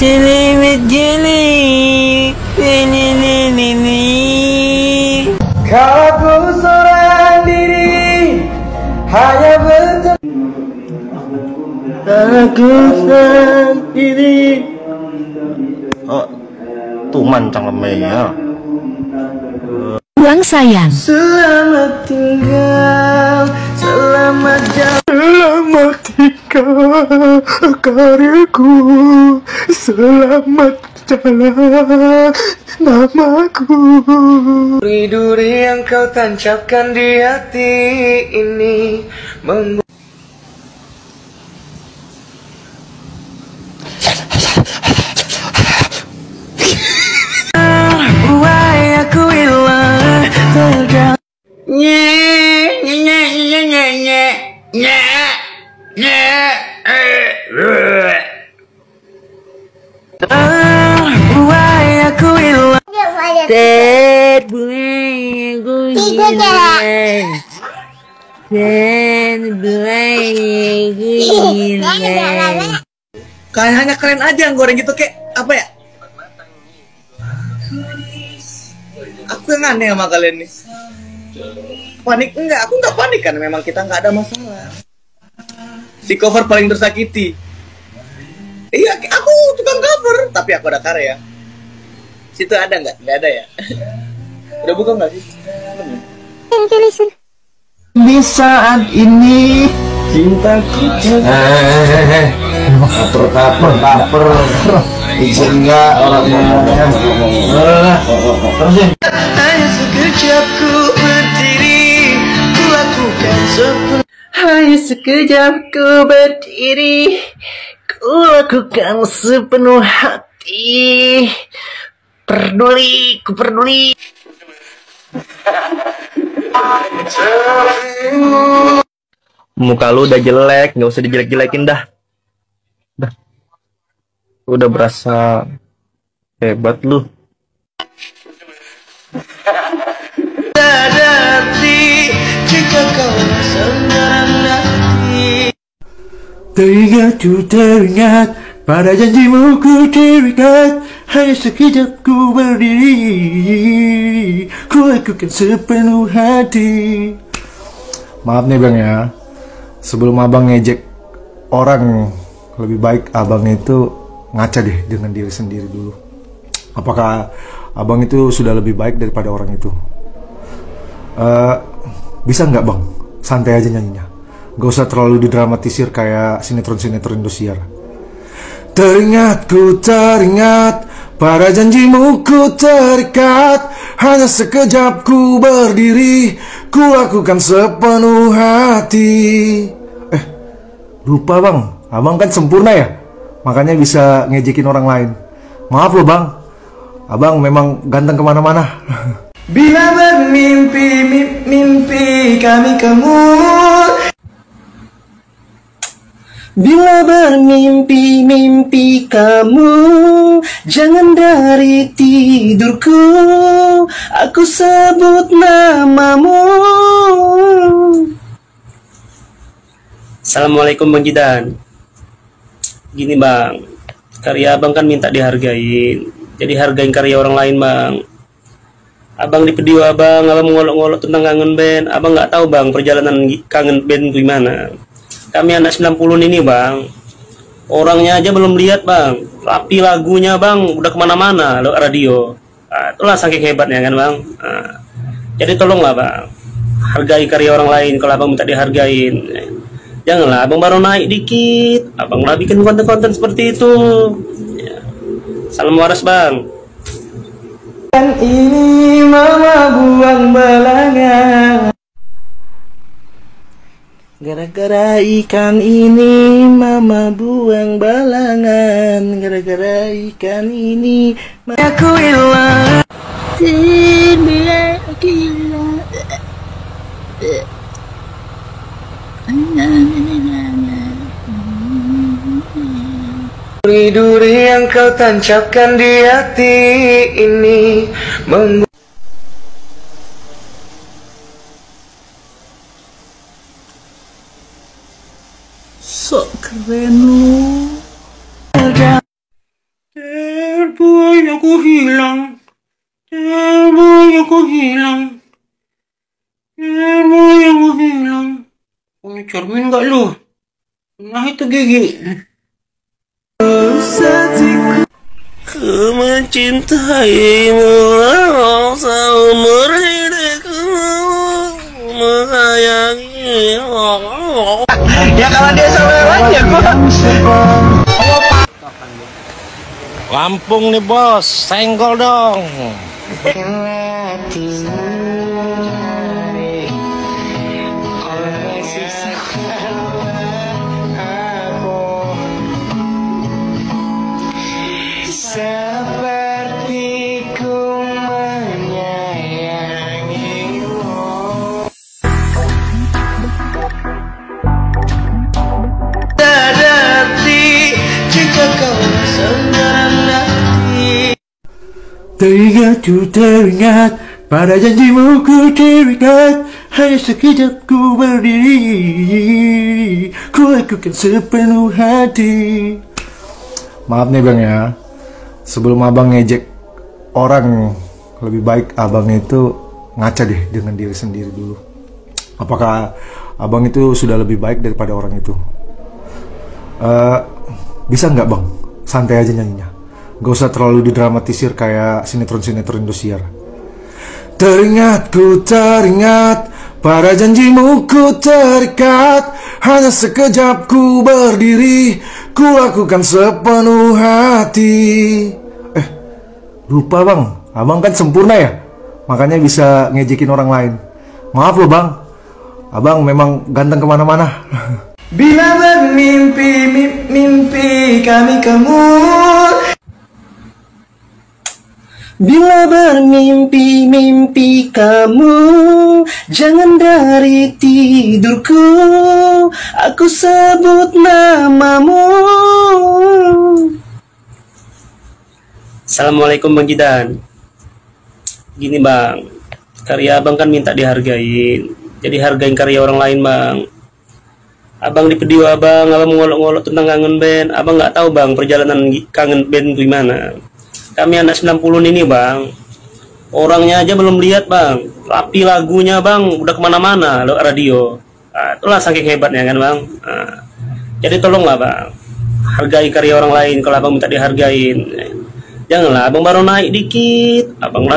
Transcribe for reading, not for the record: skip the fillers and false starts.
Seliwet jeli. Kalau aku seorang diri hanya aku sendiri. Oh, tuman cangkemnya. Buang sayang. Selamat tinggal, selamat jalan. Selamat tinggal karyaku, selamat jalan namaku. Duri-duri yang kau tancapkan di hati ini aku hilang terjauh. Aku hilang. Ted bunga aku hilang. Ted bunga aku hilang. Kalian hanya keren aja yang goreng gitu kayak apa ya? Aku yang aneh sama kalian nih. Panik enggak? Aku enggak panik kan, memang kita enggak ada masalah. Si cover paling tersakiti. Iya, aku tukang cover, tapi aku ada karya. Situ ada nggak? Nggak ada ya. Udah buka nggak sih? Di saat ini cintaku kaper izin nggak orangnya hanya sekejap ku berdiri ku lakukan sepenuh hanya sekejap ku berdiri ku lakukan sepenuh hati peduli ku peduli. Muka lu udah jelek, nggak usah dijelek-jelekin dah. Udah berasa hebat lu. Teringat ku teringat pada janjimu ku terikat hanya sekejap ku berdiri ku lakukan sepenuh hati. Maaf nih bang ya, sebelum abang ngejek orang, lebih baik abang itu ngaca deh dengan diri sendiri dulu. Apakah abang itu sudah lebih baik daripada orang itu? Bisa nggak bang, santai aja nyanyinya, gak usah terlalu didramatisir kayak sinetron-sinetron Indosiar. Teringat ku teringat pada janjimu ku terikat hanya sekejap ku berdiri ku lakukan sepenuh hati. Lupa bang, abang kan sempurna ya, makanya bisa ngejekin orang lain. Maaf loh bang, abang memang ganteng kemana-mana. Bila bermimpi mimpi kami kamu, bila bermimpi mimpi kamu, jangan dari tidurku aku sebut namamu. Assalamualaikum Bang Jidan. Gini bang, karya abang kan minta dihargain, jadi hargain karya orang lain bang. Abang di video abang ngolok-ngolok tentang kangen band. Abang nggak tahu bang perjalanan kangen band gimana. Kami anak 90 ini bang, orangnya aja belum lihat bang, tapi lagunya bang udah kemana-mana lewat radio. Nah, itulah saking hebatnya kan bang. Nah, jadi tolonglah bang, hargai karya orang lain kalau abang minta dihargain. Janganlah abang baru naik dikit, abang lah bikin konten-konten seperti itu. Ya. Salam waras bang. Ini mama buang belangan, gara-gara ikan ini mama buang balangan, gara-gara ikan ini aku hilang. Duri-duri yang kau tancapkan di hati ini sok keren lu. Cermin gak lu? Nah itu gigi. Ku mencintaimu seumur hidupku, menyayangimu. Ya kalau dia saweran ya gua. Lampung nih bos, senggol dong. Seperti ku menyayangimu. Sadari jika kau sendiri. Teringat ku teringat, pada janjimu ku terikat. Hanya sekejap ku berdiri, ku lakukan sepenuh hati. Maaf nih bang ya, sebelum abang ngejek orang, lebih baik abang itu ngaca deh dengan diri sendiri dulu. Apakah abang itu sudah lebih baik daripada orang itu? Bisa nggak bang, santai aja nyanyinya, gak usah terlalu didramatisir kayak sinetron-sinetron Indosiar. Teringat ku teringat, pada janjimu ku terikat. Hanya sekejap ku berdiri, ku lakukan sepenuh hati. Lupa bang, abang kan sempurna ya, makanya bisa ngejekin orang lain. Maaf loh bang, abang memang ganteng kemana-mana. Bila bermimpi mimpi kami kamu. Bila bermimpi mimpi kamu, jangan dari tidurku aku sebut namamu. Assalamualaikum Bang Jidan. Gini bang, karya abang kan minta dihargain, jadi hargain karya orang lain bang. Abang di video abang ngolok-ngolok tentang kangen band. Abang nggak tahu bang perjalanan kangen band gimana. Kami anak 90 ini bang, orangnya aja belum lihat bang, tapi lagunya bang udah kemana-mana lewat radio. Nah, itulah saking hebatnya kan bang. Nah, jadi tolonglah bang, hargai karya orang lain. Kalau abang minta dihargain, janganlah abang baru naik dikit, abang